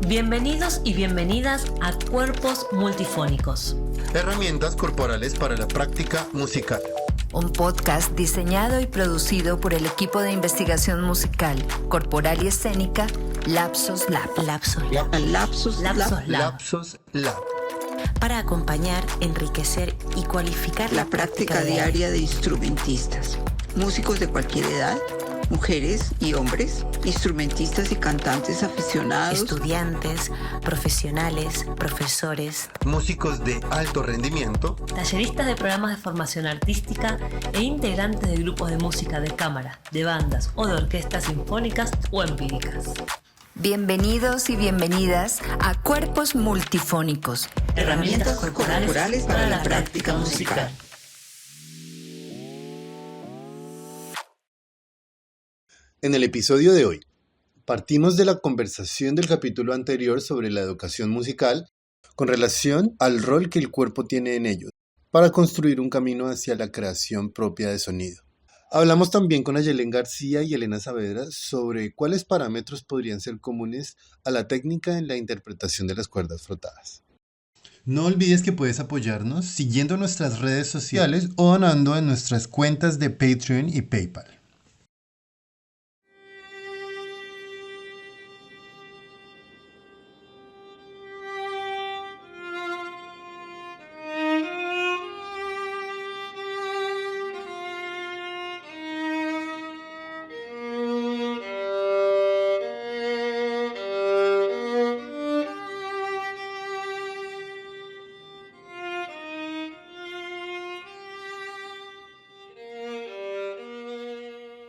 Bienvenidos y bienvenidas a Cuerpos Multifónicos. Herramientas corporales para la práctica musical. Un podcast diseñado y producido por el equipo de investigación musical, corporal y escénica Lapsus Lab. Lapsus Lab. Para acompañar, enriquecer y cualificar la práctica diaria de instrumentistas, músicos de cualquier edad, mujeres y hombres, instrumentistas y cantantes aficionados, estudiantes, profesionales, profesores, músicos de alto rendimiento, talleristas de programas de formación artística e integrantes de grupos de música de cámara, de bandas o de orquestas sinfónicas o empíricas. Bienvenidos y bienvenidas a Cuerpos Multifónicos. Herramientas corporales para la práctica musical. En el episodio de hoy, partimos de la conversación del capítulo anterior sobre la educación musical con relación al rol que el cuerpo tiene en ello, para construir un camino hacia la creación propia de sonido. Hablamos también con Ayelen García y Elena Saavedra sobre cuáles parámetros podrían ser comunes a la técnica en la interpretación de las cuerdas frotadas. No olvides que puedes apoyarnos siguiendo nuestras redes sociales o donando en nuestras cuentas de Patreon y PayPal.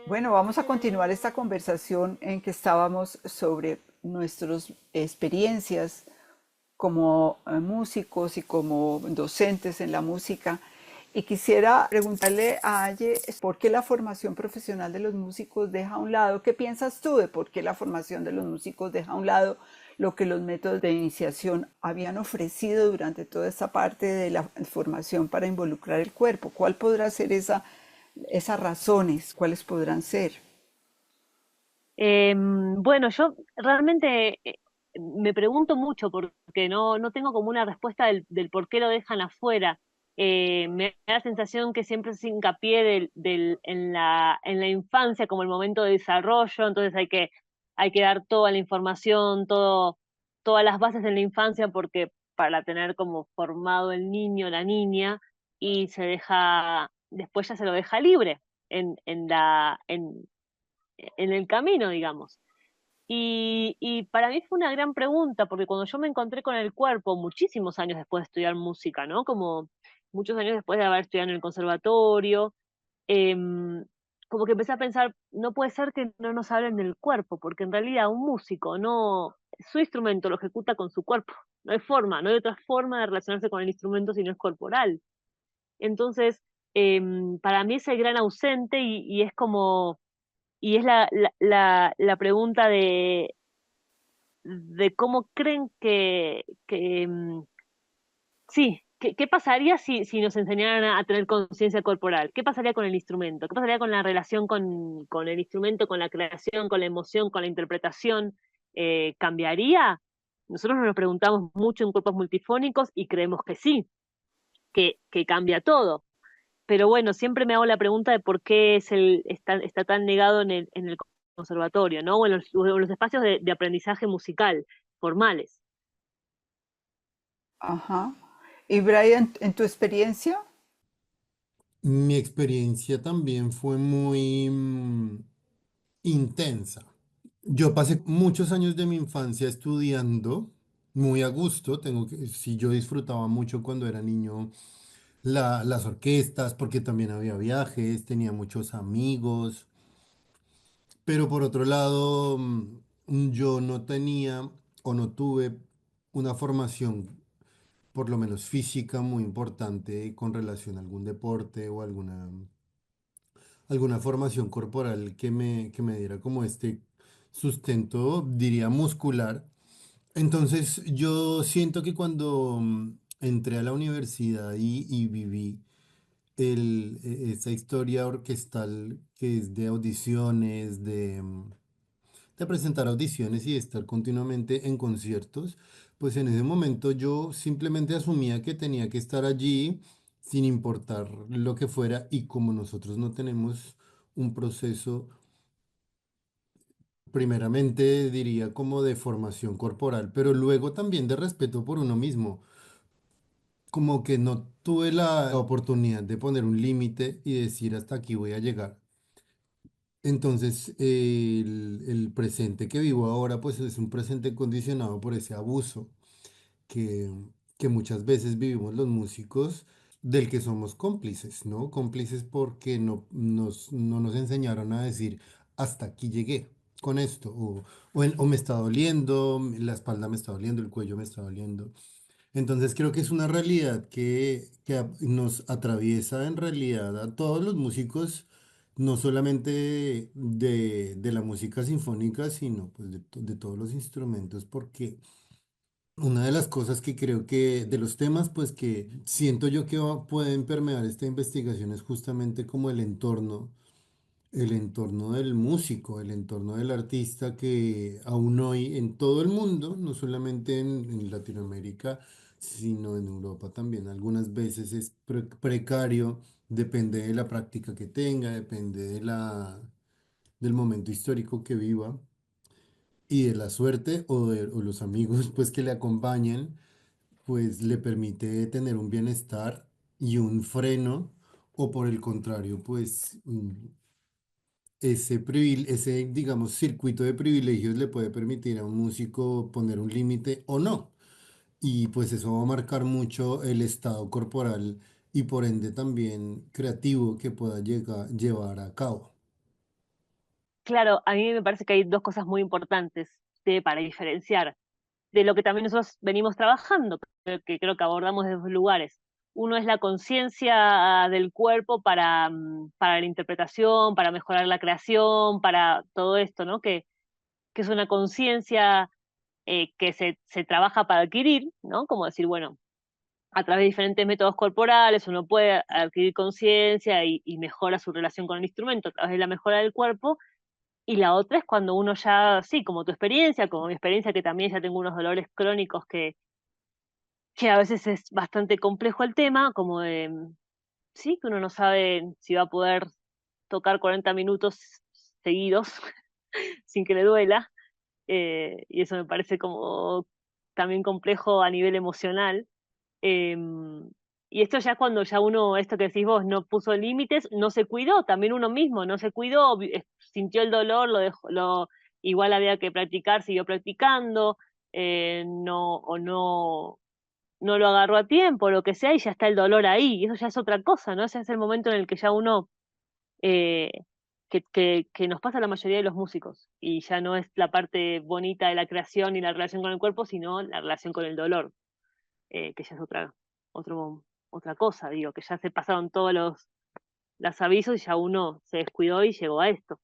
Bueno, vamos a continuar esta conversación en que estábamos sobre nuestras experiencias como músicos y como docentes en la música. Y quisiera preguntarle a Aye por qué la formación profesional de los músicos deja a un lado. ¿Qué piensas tú de por qué la formación de los músicos deja a un lado lo que los métodos de iniciación habían ofrecido durante toda esta parte de la formación para involucrar el cuerpo? ¿Cuál podrá ser esas razones? ¿Cuáles podrán ser? Bueno, yo realmente me pregunto mucho porque no tengo como una respuesta del por qué lo dejan afuera. Me da la sensación que siempre se hincapié en la infancia como el momento de desarrollo, entonces hay que dar toda la información, todas las bases en la infancia porque para tener como formado el niño, la niña, y después ya se lo deja libre en el camino, digamos. Y para mí fue una gran pregunta, porque cuando yo me encontré con el cuerpo, muchísimos años después de estudiar música, ¿no? Como muchos años después de haber estudiado en el conservatorio, como que empecé a pensar, no puede ser que no nos hablen del cuerpo, porque en realidad un músico su instrumento lo ejecuta con su cuerpo. No hay otra forma de relacionarse con el instrumento si no es corporal. Entonces, para mí es el gran ausente y es como y es la pregunta de cómo creen sí, ¿qué pasaría si nos enseñaran a tener conciencia corporal? ¿Qué pasaría con el instrumento? ¿Qué pasaría con la relación con el instrumento, con la creación, con la emoción, con la interpretación? ¿Cambiaría? Nosotros nos lo preguntamos mucho en cuerpos multifónicos y creemos que sí, que cambia todo. Pero bueno, siempre me hago la pregunta de por qué está tan negado en el conservatorio, ¿no? O en los espacios de aprendizaje musical formales. Ajá. Y Brian, ¿en tu experiencia? Mi experiencia también fue muy intensa. Yo pasé muchos años de mi infancia estudiando, muy a gusto, sí, yo disfrutaba mucho cuando era niño las orquestas, porque también había viajes, tenía muchos amigos, pero por otro lado, yo no tenía o no tuve una formación, por lo menos física, muy importante con relación a algún deporte o alguna formación corporal que me diera como este sustento, diría muscular. Entonces yo siento que cuando entré a la universidad y viví esa historia orquestal que es de audiciones, de presentar audiciones y de estar continuamente en conciertos, pues en ese momento yo simplemente asumía que tenía que estar allí sin importar lo que fuera y como nosotros no tenemos un proceso, primeramente diría como de formación corporal, pero luego también de respeto por uno mismo, como que no tuve la oportunidad de poner un límite y decir hasta aquí voy a llegar. Entonces, el presente que vivo ahora, pues es un presente condicionado por ese abuso que, que muchas veces vivimos los músicos, del que somos cómplices, ¿no? Cómplices porque no nos enseñaron a decir, hasta aquí llegué con esto, o me está doliendo, la espalda me está doliendo, el cuello me está doliendo. Entonces creo que es una realidad nos atraviesa en realidad a todos los músicos, no solamente de la música sinfónica, sino pues de todos los instrumentos, porque una de las cosas que creo que, de los temas, pues que siento yo que pueden permear esta investigación es justamente como el entorno del músico, el entorno del artista que aún hoy en todo el mundo, no solamente en Latinoamérica, sino en Europa también, algunas veces es precario, depende de la práctica que tenga, depende del momento histórico que viva y de la suerte o los amigos pues que le acompañan, pues le permite tener un bienestar y un freno, o por el contrario, pues ese, digamos, circuito de privilegios le puede permitir a un músico poner un límite o no. Y pues eso va a marcar mucho el estado corporal y por ende también creativo que pueda llevar a cabo. Claro, a mí me parece que hay dos cosas muy importantes para diferenciar de lo que también nosotros venimos trabajando, que creo que abordamos desde dos lugares. Uno es la conciencia del cuerpo para la interpretación, para mejorar la creación, para todo esto, ¿no? Que es una conciencia que se trabaja para adquirir, ¿no? Como decir, bueno, a través de diferentes métodos corporales uno puede adquirir conciencia y mejora su relación con el instrumento a través de la mejora del cuerpo. Y la otra es cuando uno ya, sí, como tu experiencia, como mi experiencia, que también ya tengo unos dolores crónicos que a veces es bastante complejo el tema, como de, sí, que uno no sabe si va a poder tocar 40 minutos seguidos sin que le duela, y eso me parece como también complejo a nivel emocional. Eh, y esto ya cuando ya uno, esto que decís vos, no puso límites, no se cuidó, también uno mismo no se cuidó, sintió el dolor, lo dejó, igual había que practicar, siguió practicando, no, o no lo agarró a tiempo, lo que sea, y ya está el dolor ahí, y eso ya es otra cosa, ¿no? Ese es el momento en el que ya uno, eh, que nos pasa a la mayoría de los músicos, y ya no es la parte bonita de la creación y la relación con el cuerpo, sino la relación con el dolor, que ya es otra cosa, digo, que ya se pasaron todos los avisos y ya uno se descuidó y llegó a esto.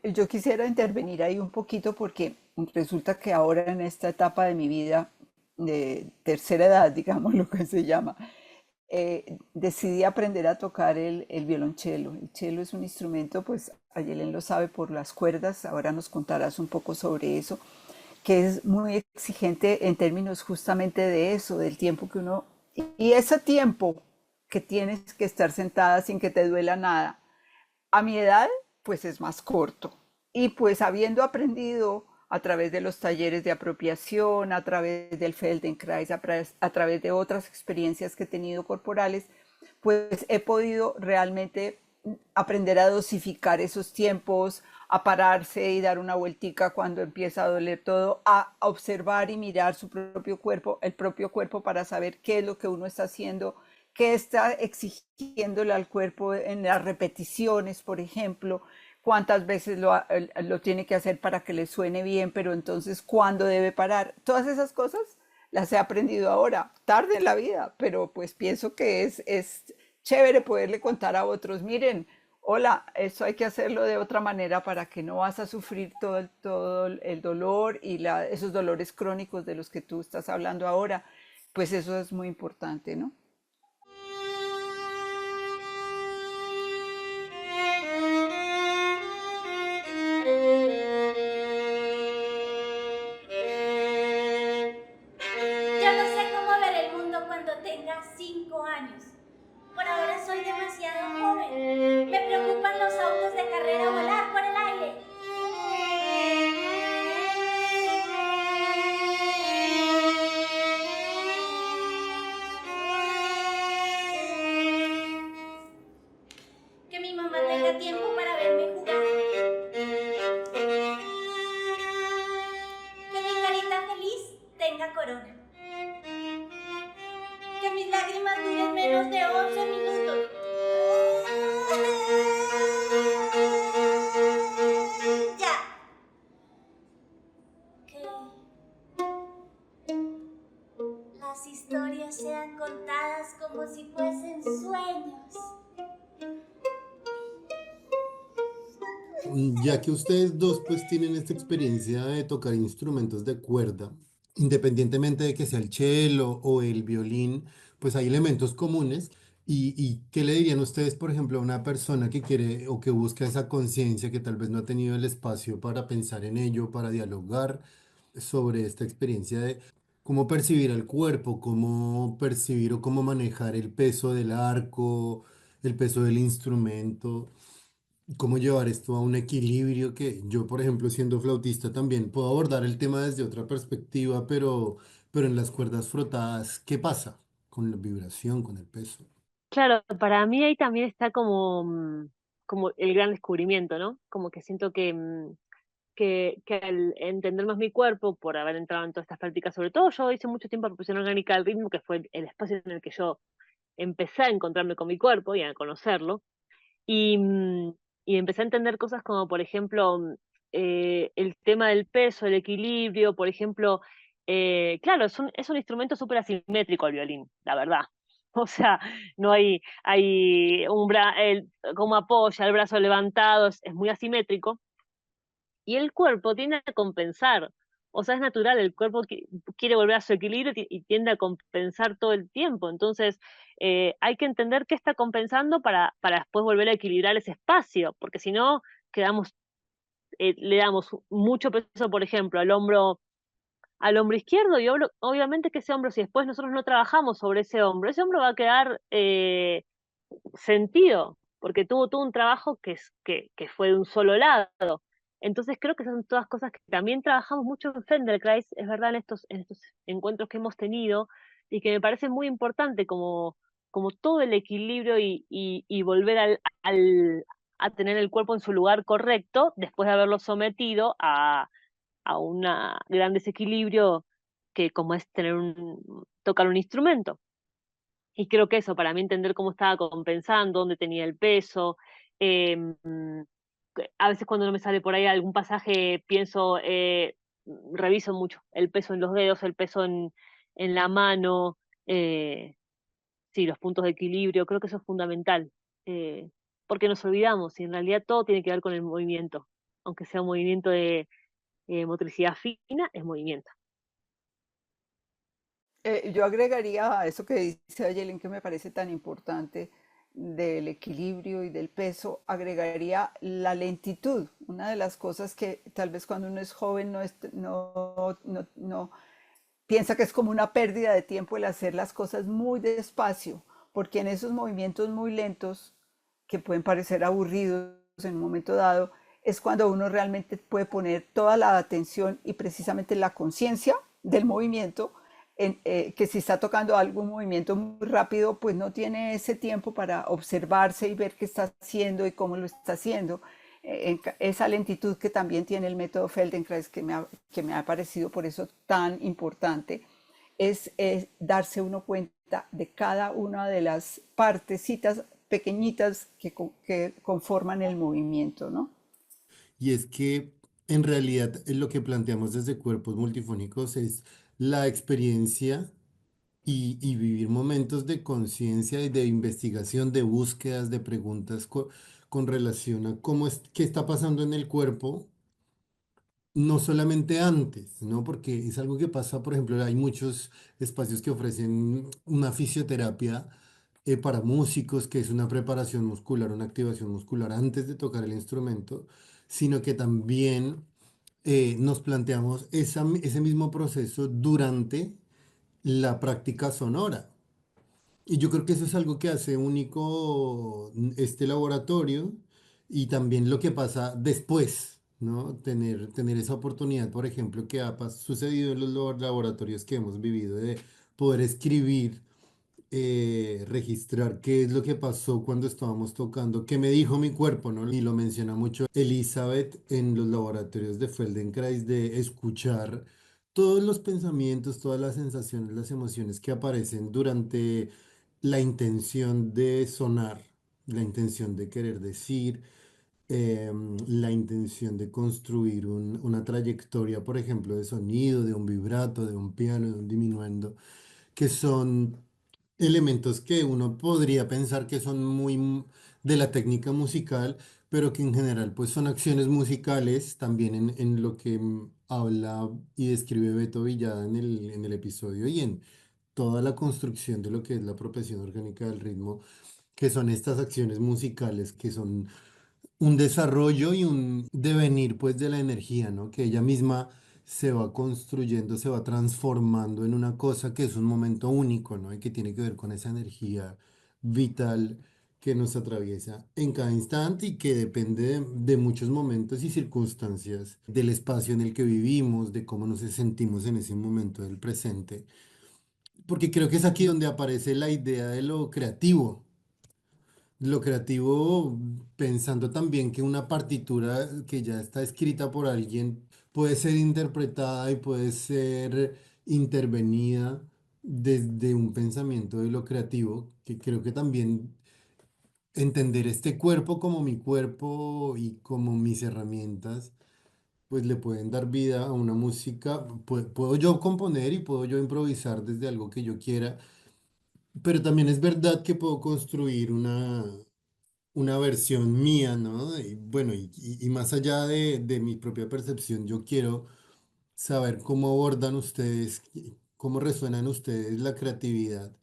Yo quisiera intervenir ahí un poquito porque resulta que ahora en esta etapa de mi vida, de tercera edad, digamos lo que se llama, decidí aprender a tocar el violonchelo. El cello es un instrumento, pues Ayelen lo sabe por las cuerdas, ahora nos contarás un poco sobre eso, que es muy exigente en términos justamente de eso, del tiempo que uno, y ese tiempo que tienes que estar sentada sin que te duela nada. A mi edad, pues es más corto. Y pues habiendo aprendido a través de los talleres de apropiación, a través del Feldenkrais, a través de otras experiencias que he tenido corporales, pues he podido realmente aprender a dosificar esos tiempos, a pararse y dar una vueltica cuando empieza a doler todo, a observar y mirar su propio cuerpo, el propio cuerpo para saber qué es lo que uno está haciendo, qué está exigiéndole al cuerpo en las repeticiones, por ejemplo, cuántas veces lo tiene que hacer para que le suene bien, pero entonces cuándo debe parar. Todas esas cosas las he aprendido ahora, tarde en la vida, pero pues pienso que es chévere poderle contar a otros, miren, hola, eso hay que hacerlo de otra manera para que no vas a sufrir todo el dolor y esos dolores crónicos de los que tú estás hablando ahora. Pues eso es muy importante, ¿no? carrera volar por el aire. Que mi mamá tenga tiempo para verme jugar. Que mi carita feliz tenga corona. Que mis lágrimas duren menos de 11 minutos. Ya. Que las historias sean contadas como si fuesen sueños. Ya que ustedes dos pues tienen esta experiencia de tocar instrumentos de cuerda, independientemente de que sea el cello o el violín, pues hay elementos comunes. ¿Y qué le dirían ustedes, por ejemplo, a una persona que quiere o que busca esa conciencia, que tal vez no ha tenido el espacio para pensar en ello, para dialogar sobre esta experiencia de cómo percibir el cuerpo, cómo percibir o cómo manejar el peso del arco, el peso del instrumento? ¿Cómo llevar esto a un equilibrio que yo, por ejemplo, siendo flautista, también puedo abordar el tema desde otra perspectiva, pero en las cuerdas frotadas, ¿qué pasa con la vibración, con el peso? Claro, para mí ahí también está como, como el gran descubrimiento, ¿no? Como que siento que, que al entender más mi cuerpo, por haber entrado en todas estas prácticas, sobre todo yo hice mucho tiempo profesión orgánica del ritmo, que fue el espacio en el que yo empecé a encontrarme con mi cuerpo y a conocerlo, y, y empecé a entender cosas como, por ejemplo, el tema del peso, el equilibrio, por ejemplo, claro, es un instrumento súper asimétrico el violín, la verdad. O sea, no hay cómo apoya el brazo levantado, es muy asimétrico y el cuerpo tiende a compensar. O sea, es natural, el cuerpo quiere volver a su equilibrio y tiende a compensar todo el tiempo. Entonces, hay que entender qué está compensando para después volver a equilibrar ese espacio, porque si no, quedamos, le damos mucho peso, por ejemplo, al hombro izquierdo y obviamente que ese hombro, si después nosotros no trabajamos sobre ese hombro va a quedar sentido, porque tuvo un trabajo que fue de un solo lado. Entonces creo que son todas cosas que también trabajamos mucho en Feldenkrais, es verdad, en estos encuentros que hemos tenido, y que me parece muy importante como, como todo el equilibrio y volver a tener el cuerpo en su lugar correcto después de haberlo sometido a un gran desequilibrio que como es tocar un instrumento. Y creo que eso, para mí entender cómo estaba compensando, dónde tenía el peso. eh, a veces cuando no me sale por ahí algún pasaje, pienso, reviso mucho el peso en los dedos, el peso en la mano, eh, sí, los puntos de equilibrio, creo que eso es fundamental. eh, Porque nos olvidamos y en realidad todo tiene que ver con el movimiento, aunque sea un movimiento de motricidad fina, es movimiento. Yo agregaría a eso que dice Ayelen, que me parece tan importante del equilibrio y del peso, agregaría la lentitud. Una de las cosas que tal vez cuando uno es joven no piensa que es como una pérdida de tiempo el hacer las cosas muy despacio, porque en esos movimientos muy lentos, que pueden parecer aburridos en un momento dado, es cuando uno realmente puede poner toda la atención y precisamente la conciencia del movimiento, que si está tocando algún movimiento muy rápido, pues no tiene ese tiempo para observarse y ver qué está haciendo y cómo lo está haciendo. Esa lentitud que también tiene el método Feldenkrais, que me ha parecido por eso tan importante, es darse uno cuenta de cada una de las partecitas pequeñitas que conforman el movimiento, ¿no? Y es que en realidad lo que planteamos desde cuerpos multifónicos es la experiencia y vivir momentos de conciencia y de investigación, de búsquedas, de preguntas con relación a cómo es, qué está pasando en el cuerpo, no solamente antes, ¿no? Porque es algo que pasa, por ejemplo, hay muchos espacios que ofrecen una fisioterapia para músicos, que es una preparación muscular, una activación muscular antes de tocar el instrumento, sino que también nos planteamos ese mismo proceso durante la práctica sonora. Y yo creo que eso es algo que hace único este laboratorio y también lo que pasa después, ¿no? Tener esa oportunidad, por ejemplo, que ha sucedido en los laboratorios que hemos vivido de poder escribir, registrar qué es lo que pasó cuando estábamos tocando, qué me dijo mi cuerpo, ¿no? Y lo menciona mucho Elizabeth en los laboratorios de Feldenkrais, de escuchar todos los pensamientos, todas las sensaciones, las emociones que aparecen durante la intención de sonar, la intención de querer decir, la intención de construir una trayectoria, por ejemplo, de sonido, de un vibrato, de un piano, de un diminuendo, que son elementos que uno podría pensar que son muy de la técnica musical, pero que en general pues son acciones musicales también en lo que habla y describe Beto Villada en el episodio y en toda la construcción de lo que es la apropiación orgánica del ritmo, que son estas acciones musicales que son un desarrollo y un devenir pues de la energía, ¿no? Que ella misma se va construyendo, se va transformando en una cosa que es un momento único, ¿no? Y que tiene que ver con esa energía vital que nos atraviesa en cada instante y que depende de muchos momentos y circunstancias, del espacio en el que vivimos, de cómo nos sentimos en ese momento del presente. Porque creo que es aquí donde aparece la idea de lo creativo, pensando también que una partitura que ya está escrita por alguien puede ser interpretada y puede ser intervenida desde un pensamiento de lo creativo, que creo que también entender este cuerpo como mi cuerpo y como mis herramientas, pues le pueden dar vida a una música. Puedo yo componer y puedo yo improvisar desde algo que yo quiera, pero también es verdad que puedo construir una versión mía, ¿no? Y bueno, y más allá de mi propia percepción, yo quiero saber cómo abordan ustedes, cómo resuena en ustedes la creatividad,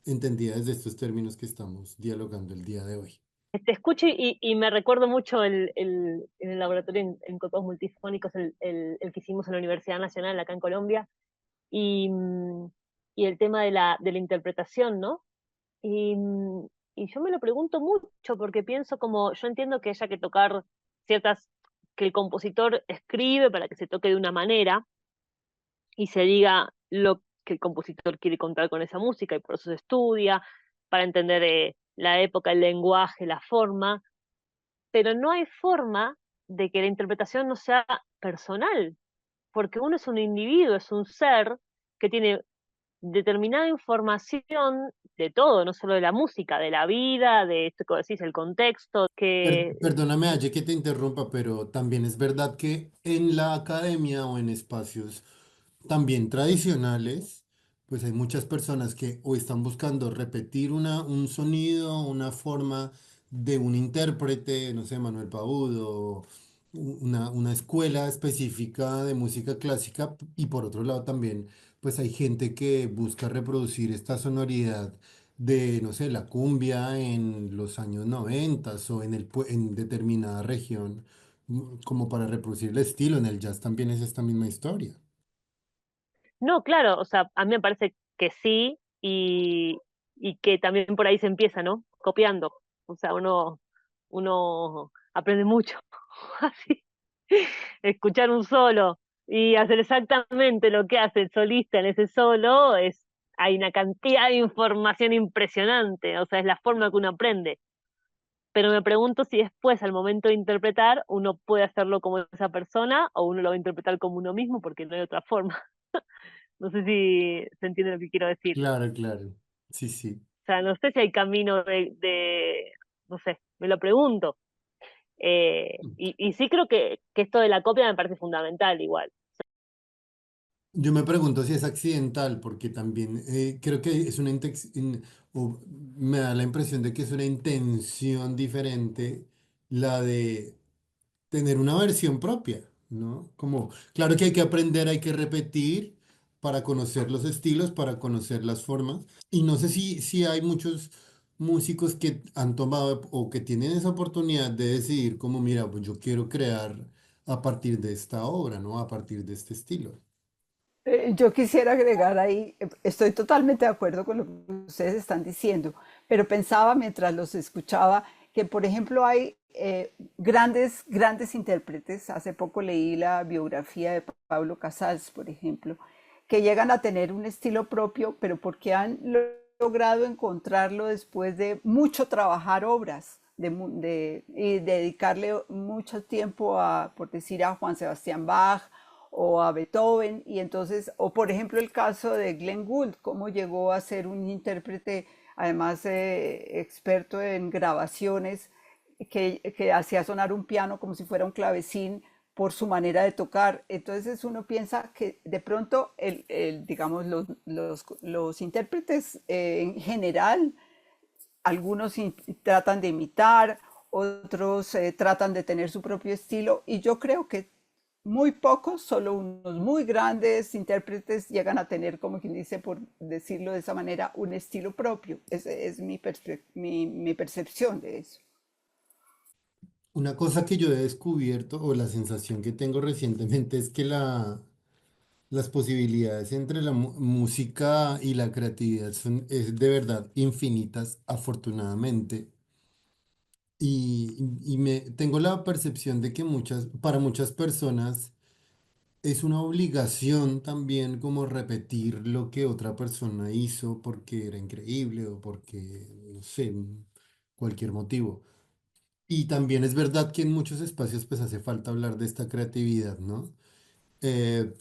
entendida desde estos términos que estamos dialogando el día de hoy. Te escucho y me recuerdo mucho en el laboratorio en cuerpos multifónicos, el que hicimos en la Universidad Nacional acá en Colombia, y, y el tema de la interpretación, ¿no? Y, y yo me lo pregunto mucho porque pienso como, yo entiendo que haya que tocar ciertas, que el compositor escribe para que se toque de una manera y se diga lo que el compositor quiere contar con esa música y por eso se estudia, para entender la época, el lenguaje, la forma, pero no hay forma de que la interpretación no sea personal, porque uno es un individuo, es un ser que tiene determinada información de todo, no solo de la música, de la vida, de esto que decís, el contexto, que Perdóname, Aye, que te interrumpa, pero también es verdad que en la academia o en espacios también tradicionales, pues hay muchas personas que o están buscando repetir un sonido, una forma de un intérprete, no sé, Manuel Paudo, una escuela específica de música clásica, y por otro lado también, pues hay gente que busca reproducir esta sonoridad de, no sé, la cumbia en los años 90 o en determinada región, como para reproducir el estilo. En el jazz también es esta misma historia. no, claro, o sea, a mí me parece que sí y que también por ahí se empieza, ¿no? Copiando, o sea, uno aprende mucho, así, escuchar un solo y hacer exactamente lo que hace el solista en ese solo, hay una cantidad de información impresionante, o sea, es la forma que uno aprende. Pero me pregunto si después, al momento de interpretar, uno puede hacerlo como esa persona o uno lo va a interpretar como uno mismo porque no hay otra forma. No sé si se entiende lo que quiero decir. Claro, claro. Sí, sí. O sea, no sé si hay camino no sé, me lo pregunto. Y sí creo que esto de la copia me parece fundamental igual. Yo me pregunto si es accidental, porque también creo que es o me da la impresión de que es una intención diferente la de tener una versión propia, ¿no? Como, claro que hay que aprender, hay que repetir para conocer los estilos, para conocer las formas. Y no sé si hay muchos músicos que han tomado o que tienen esa oportunidad de decidir como, mira, pues yo quiero crear a partir de esta obra, ¿no? A partir de este estilo. Yo quisiera agregar ahí, estoy totalmente de acuerdo con lo que ustedes están diciendo, pero pensaba mientras los escuchaba que, por ejemplo, hay grandes intérpretes. Hace poco leí la biografía de Pablo Casals, por ejemplo, que llegan a tener un estilo propio, pero porque han logrado encontrarlo después de mucho trabajar obras y dedicarle mucho tiempo a, por decir, a Juan Sebastián Bach o a Beethoven. Y entonces, o por ejemplo el caso de Glenn Gould, cómo llegó a ser un intérprete, además experto en grabaciones, que hacía sonar un piano como si fuera un clavecín por su manera de tocar. Entonces uno piensa que de pronto, digamos, los intérpretes en general, algunos tratan de imitar, otros tratan de tener su propio estilo, y yo creo que muy pocos, solo unos muy grandes intérpretes llegan a tener, como quien dice, por decirlo de esa manera, un estilo propio. Esa es mi percepción de eso. Una cosa que yo he descubierto o la sensación que tengo recientemente es que las posibilidades entre la música y la creatividad son es de verdad infinitas, afortunadamente. Tengo la percepción de que para muchas personas es una obligación también como repetir lo que otra persona hizo porque era increíble o porque, no sé, cualquier motivo. Y también es verdad que en muchos espacios pues hace falta hablar de esta creatividad, ¿no? Eh,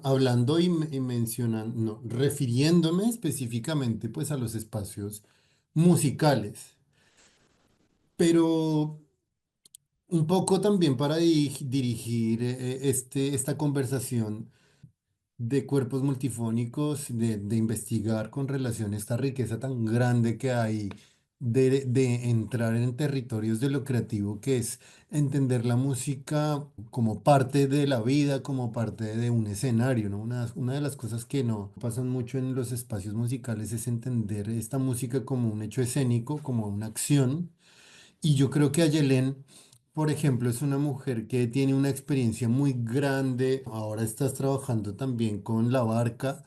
Hablando y mencionando, no, refiriéndome específicamente pues a los espacios musicales, pero un poco también para dirigir esta conversación de cuerpos multifónicos, de investigar con relación a esta riqueza tan grande que hay, de entrar en territorios de lo creativo, que es entender la música como parte de la vida, como parte de un escenario, ¿no? Una de las cosas que no pasan mucho en los espacios musicales es entender esta música como un hecho escénico, como una acción. Y yo creo que Ayelén, por ejemplo, es una mujer que tiene una experiencia muy grande. Ahora estás trabajando también con La Barca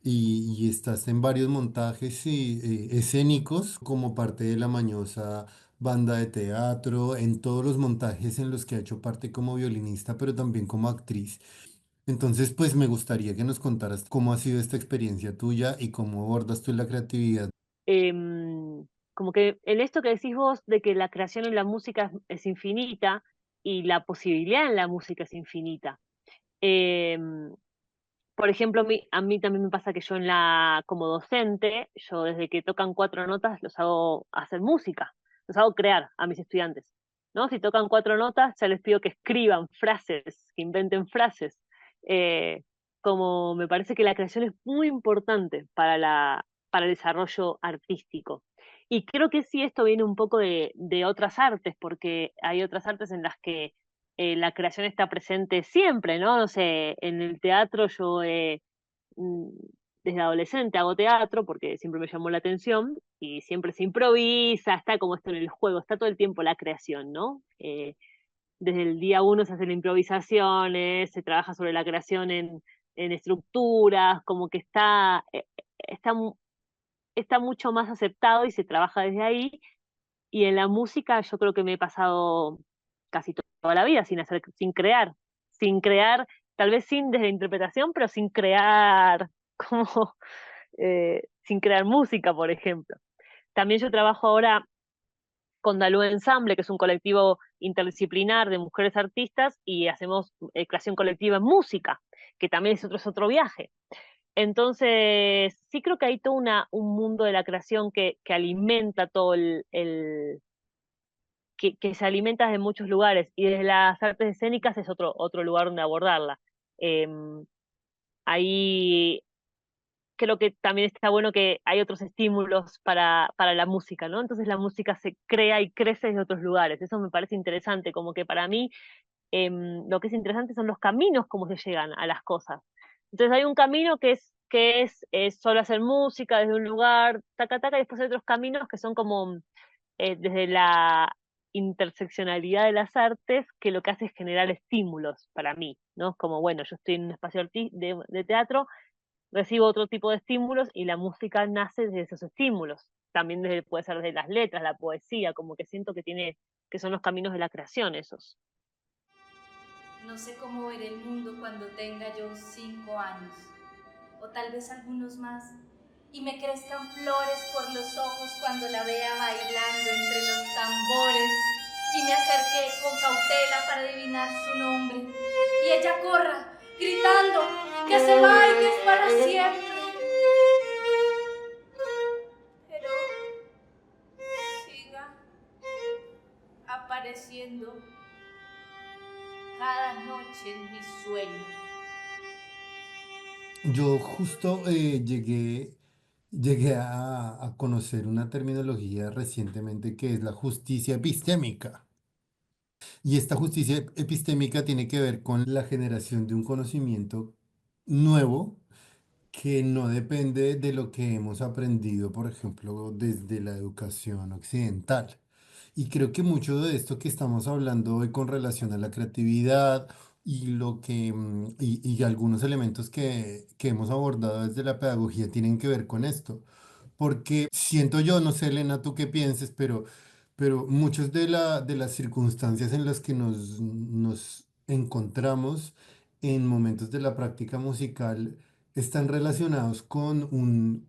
y estás en varios montajes escénicos como parte de la Mañosa banda de teatro, en todos los montajes en los que ha hecho parte como violinista, pero también como actriz. Entonces, pues me gustaría que nos contaras cómo ha sido esta experiencia tuya y cómo abordas tú la creatividad. Como que en esto que decís vos de que la creación en la música es infinita y la posibilidad en la música es infinita. Em, por ejemplo, a mí también me pasa que yo como docente, yo desde que tocan cuatro notas los hago hacer música, los hago crear a mis estudiantes, ¿no? Si tocan cuatro notas, ya les pido que escriban frases, que inventen frases. Eh, Como me parece que la creación es muy importante para el desarrollo artístico. Y creo que sí, esto viene un poco de otras artes, porque hay otras artes en las que la creación está presente siempre, ¿no? No sé, en el teatro mm, desde adolescente hago teatro porque siempre me llamó la atención y siempre se improvisa, está como esto en el juego, está todo el tiempo la creación, ¿no? Desde el día uno se hacen improvisaciones, se trabaja sobre la creación en estructuras, como que está, está mucho más aceptado y se trabaja desde ahí. Y en la música yo creo que me he pasado casi toda la vida sin crear, tal vez sin desde la interpretación, pero sin crear como sin crear música, por ejemplo. También yo trabajo ahora con Dalú Ensamble, que es un colectivo interdisciplinar de mujeres artistas, y hacemos creación colectiva en música, que también es otro viaje. Entonces, sí creo que hay todo un mundo de la creación que alimenta todo que se alimenta de muchos lugares y desde las artes escénicas es otro lugar donde abordarla. Eh, Ahí creo que también está bueno que hay otros estímulos para la música, ¿no? Entonces la música se crea y crece desde otros lugares. Eso me parece interesante, como que para mí lo que es interesante son los caminos, cómo se llegan a las cosas. Entonces hay un camino es solo hacer música desde un lugar, taca, taca, y después hay otros caminos que son como desde la interseccionalidad de las artes, que lo que hace es generar estímulos para mí, ¿no? Es como, bueno, yo estoy en un espacio de teatro, recibo otro tipo de estímulos y la música nace de esos estímulos. también puede ser desde las letras, la poesía, como que siento que son los caminos de la creación esos. No sé cómo veré el mundo cuando tenga yo 5 años, o tal vez algunos más, y me crezcan flores por los ojos cuando la vea bailando entre los tambores, y me acerque con cautela para adivinar su nombre, y ella corra, gritando, que se va y que es para siempre. Pero siga apareciendo cada noche en mis sueños. Yo justo llegué a conocer una terminología recientemente que es la justicia epistémica. Y esta justicia epistémica tiene que ver con la generación de un conocimiento nuevo que no depende de lo que hemos aprendido, por ejemplo, desde la educación occidental. Y creo que mucho de esto que estamos hablando hoy con relación a la creatividad y y algunos elementos que hemos abordado desde la pedagogía tienen que ver con esto. Porque siento yo, no sé, Elena, tú qué pienses, pero muchas de las circunstancias en las que nos encontramos en momentos de la práctica musical están relacionados con un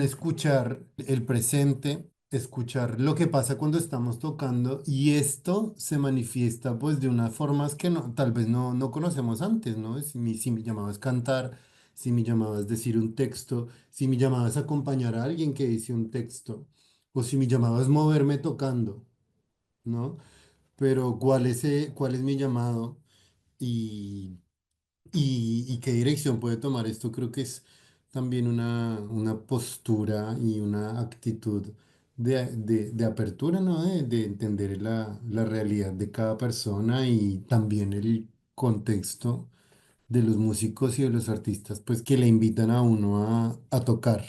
escuchar el presente, escuchar lo que pasa cuando estamos tocando y esto se manifiesta pues de unas formas que tal vez no conocemos antes, ¿no? Si mi llamado es cantar, si mi llamado es decir un texto, si mi llamado es acompañar a alguien que dice un texto o si mi llamado es moverme tocando, ¿no? Pero cuál es mi llamado? Y y qué dirección puede tomar esto? Creo que es también una postura y una actitud de apertura, ¿no? De entender la realidad de cada persona y también el contexto de los músicos y de los artistas, pues que le invitan a uno a tocar.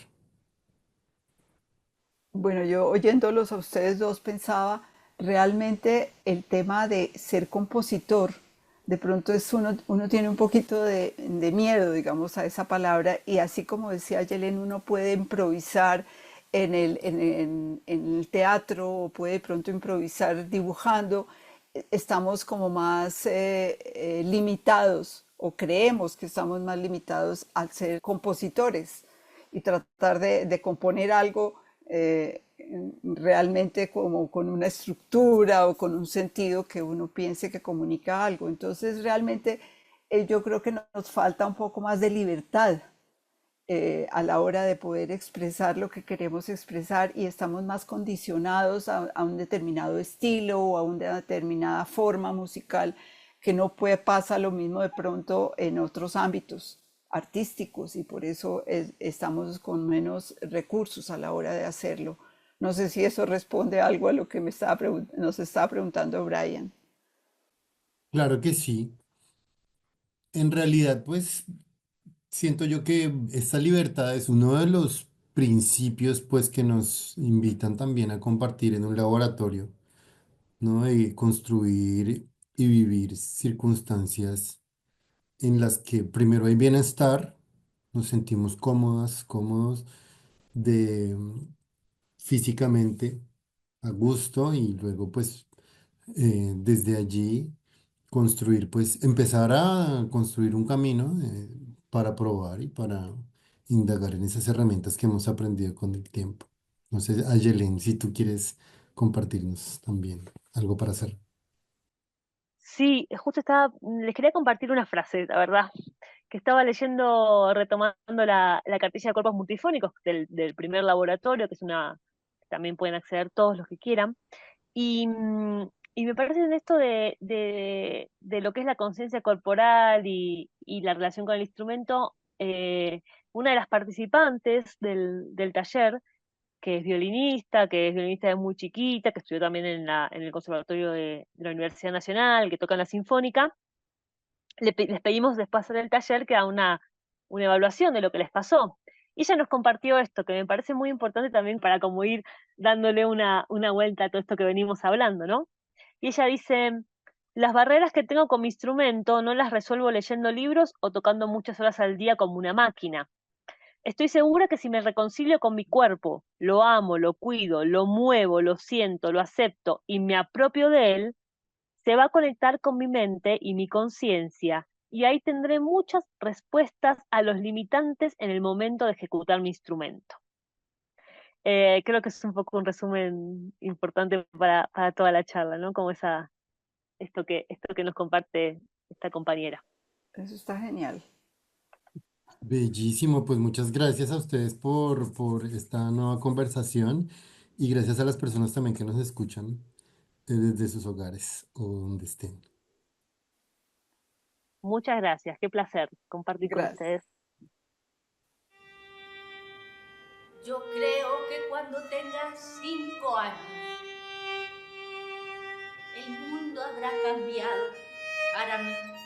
Bueno, yo oyéndolos a ustedes dos pensaba realmente el tema de ser compositor. De pronto uno tiene un poquito de miedo, digamos, a esa palabra y así como decía Yelen, uno puede improvisar en el teatro o puede de pronto improvisar dibujando. Estamos como más limitados o creemos que estamos más limitados al ser compositores y tratar de componer algo eh, realmente como con una estructura o con un sentido que uno piense que comunica algo. Entonces realmente yo creo que nos falta un poco más de libertad a la hora de poder expresar lo que queremos expresar y estamos más condicionados a un determinado estilo o a una determinada forma musical que no puede pasar lo mismo de pronto en otros ámbitos artísticos y por eso estamos con menos recursos a la hora de hacerlo. No sé si eso responde algo a lo que nos estaba preguntando Brian. Claro que sí. En realidad, pues siento yo que esta libertad es uno de los principios pues que nos invitan también a compartir en un laboratorio, ¿no? De construir y vivir circunstancias en las que primero hay bienestar, nos sentimos cómodas, cómodos de físicamente a gusto y luego pues desde allí construir, pues empezar a construir un camino para probar y para indagar en esas herramientas que hemos aprendido con el tiempo. No sé, Ayelen, si tú quieres compartirnos también algo para hacer. Sí, justo les quería compartir una frase, la verdad, que estaba leyendo, retomando la cartilla de cuerpos multifónicos del primer laboratorio, que es también pueden acceder todos los que quieran, y me parece en esto de lo que es la conciencia corporal y la relación con el instrumento, una de las participantes del taller, que es violinista de muy chiquita, que estudió también en el Conservatorio de la Universidad Nacional, que toca en la Sinfónica, les pedimos después del taller que haga una evaluación de lo que les pasó. Y ella nos compartió esto, que me parece muy importante también para como ir dándole una vuelta a todo esto que venimos hablando, ¿no? Y ella dice, las barreras que tengo con mi instrumento no las resuelvo leyendo libros o tocando muchas horas al día como una máquina. estoy segura que si me reconcilio con mi cuerpo, lo amo, lo cuido, lo muevo, lo siento, lo acepto y me apropio de él, se va a conectar con mi mente y mi conciencia, y ahí tendré muchas respuestas a los limitantes en el momento de ejecutar mi instrumento. Creo que es un poco un resumen importante para toda la charla, ¿no? Como esto que nos comparte esta compañera. Eso está genial. Bellísimo, pues muchas gracias a ustedes por esta nueva conversación y gracias a las personas también que nos escuchan desde sus hogares o donde estén. Muchas gracias, qué placer compartir con Gracias. ustedes. Yo creo que cuando tengas 5 años, el mundo habrá cambiado para mí.